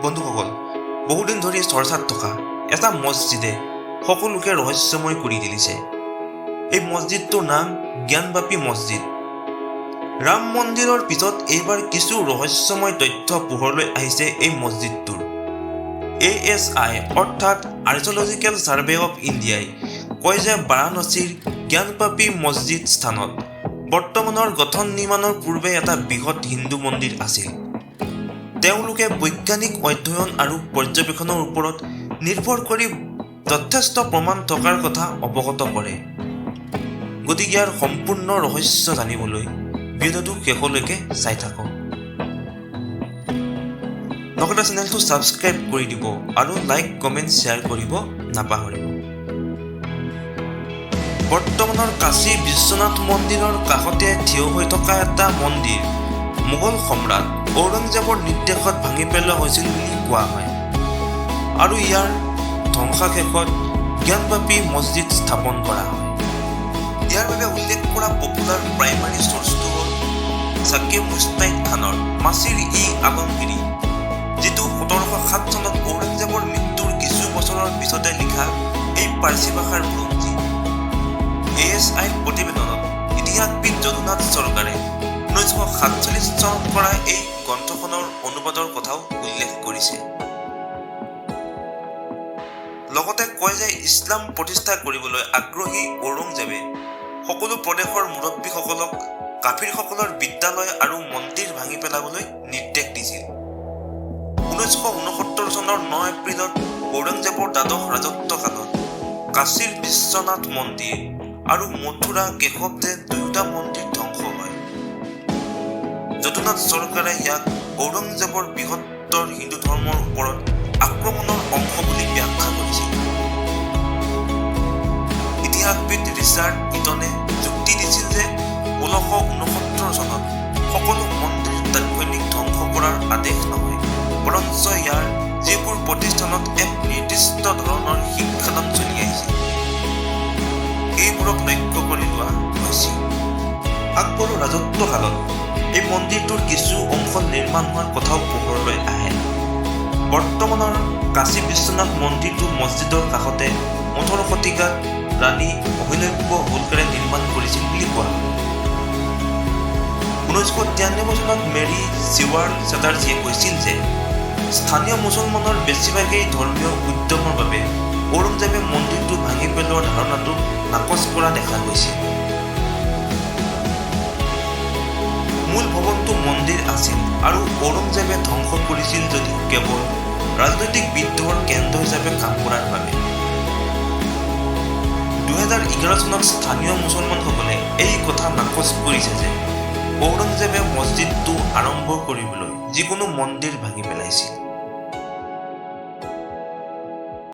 বন্ধুসকল, বহুদিন ধৰি চৰ্চাত থকা এটা মছজিদে সকলোকে ৰহস্যময় কৰি তুলিছে। এই মছজিদটোৰ নাম জ্ঞানবাপী মছজিদ। ৰাম মন্দিৰৰ পিছত এইবাৰ কিছু ৰহস্যময় তথ্য পোহৰলৈ আহিছে এই মছজিদটোৰ। ASI অৰ্থাৎ আৰ্কিঅলজিকেল ছাৰ্ভে অৱ ইণ্ডিয়াই কয় যে বাৰাণসীৰ জ্ঞানবাপী মছজিদ স্থানত বৰ্তমানৰ গঠন নিৰ্মাণৰ পূৰ্বে এটা বৃহৎ হিন্দু মন্দিৰ আছিল। তেওঁলোকে বৈজ্ঞানিক অধ্যয়ন আৰু পৰ্যবেক্ষণৰ ওপৰত নিৰ্ভৰ কৰি যথেষ্ট প্ৰমাণ থকাৰ কথা অৱগত কৰে। গতিকে ইয়াৰ সম্পূৰ্ণ ৰহস্য জানিবলৈ ভিডিঅ'টো শেষলৈকে চাই থাকক। লগতে চেনেলটো ছাবস্ক্ৰাইব কৰি দিব আৰু লাইক কমেণ্ট শ্বেয়াৰ কৰিব নাপাহৰিব। বৰ্তমানৰ কাশী বিশ্বনাথ মন্দিৰৰ কাষতে থিয় হৈ থকা এটা মন্দিৰ মোগল সম্ৰাট ঔৰংজেবৰ নিৰ্দেশত ভাঙি পেলোৱা হৈছিল বুলি কোৱা হয় আৰু ইয়াৰ ধ্বংসাশেষত জ্ঞানবাপী মছজিদ স্থাপন কৰা হয়। ইয়াৰ বাবে উল্লেখ কৰা পপুলাৰ প্ৰাইমাৰী চ'ৰ্চটো হ'ল জাকিৰ মুস্তাইদ খানৰ মাছিৰ-ই-আলমগিৰি, যিটো 1707 চনত ঔৰংজেবৰ মৃত্যুৰ কিছু বছৰৰ পিছতে লিখা এই পাৰ্চী ভাষাৰ বুৰঞ্জী। ASIৰ প্ৰতিবেদনত ইতিহাসবিদ যদুনাথ চৰকাৰে 1947 চনত কৰা এই গ্ৰন্থখনৰ অনুবাদৰ কথাও উল্লেখ কৰিছে। লগতে কয় যে ইছলাম প্ৰতিষ্ঠা কৰিবলৈ আগ্ৰহী ঔৰংজেবে সকলো প্ৰদেশৰ মুৰব্বীসকলক কাফিৰসকলৰ বিদ্যালয় আৰু মন্দিৰ ভাঙি পেলাবলৈ নিৰ্দেশ দিছিল। 1969 চনৰ 9 এপ্ৰিলত ঔৰংজেবৰ দ্বাদশ ৰাজত্বকালত কাশীৰ বিশ্বনাথ মন্দিৰ আৰু মথুৰা কেশৱদেৱ দুয়োটা মন্দিৰ ধ্বংস হয়। যদুনাথ চৰকাৰে ইয়াক ঔৰংজেবৰ বৃহত্তৰ হিন্দু ধৰ্মৰ ওপৰত আক্ৰমণৰ অংশ বুলি ব্যাখ্যা কৰিছিল। ইতিহাসবিদ ৰিচাৰ্ড ইটনে যুক্তি দিছিল যে 1669 চনত সকলো মন্দিৰ তাৎক্ষণিক ধ্বংস কৰাৰ আদেশ নহয়, বৰঞ্চ ইয়াৰ যিবোৰ প্ৰতিষ্ঠানত এক নিৰ্দিষ্ট ধৰণৰ শিক্ষাদান চলি আহিছিল সেইবোৰক লক্ষ্য কৰি লোৱা হৈছিল। আকবৰৰ ৰাজত্বকালত এই মন্দিৰটোৰ কিছু অংশ নিৰ্মাণ হোৱাৰ কথাও পোহৰলৈ আহে। বৰ্তমানৰ কাশী বিশ্বনাথ মন্দিৰটো মছজিদৰ কাষতে 18 শতিকাত ৰাণী অহিল্যা হোলকাৰে নিৰ্মাণ কৰিছিল বুলি কোৱা হয়। 1993 চনত মেৰী চিৱাৰ্ড চেটাৰ্জীয়ে কৈছিল যে স্থানীয় মুছলমানৰ বেছিভাগেই ধৰ্মীয় উদ্যমৰ বাবে ঔৰংজেবে মন্দিৰটো ভাঙি পেলোৱাৰ ধাৰণাটো নাকচ কৰা দেখা গৈছিল। মূল ভৱনটো মন্দিৰ আছিল আৰু ঔৰংজেবে ধ্বংস কৰিছিল যদিও কেৱল ৰাজনৈতিক বিদ্ৰোহৰ কেন্দ্ৰ হিচাপে কাম কৰাৰ বাবে। 2011 চনত স্থানীয় মুছলমানসকলে এই কথা নাকচ কৰিছে যে ঔৰংজেবে মছজিদটো আৰম্ভ কৰিবলৈ যিকোনো মন্দিৰ ভাঙি পেলাইছিল।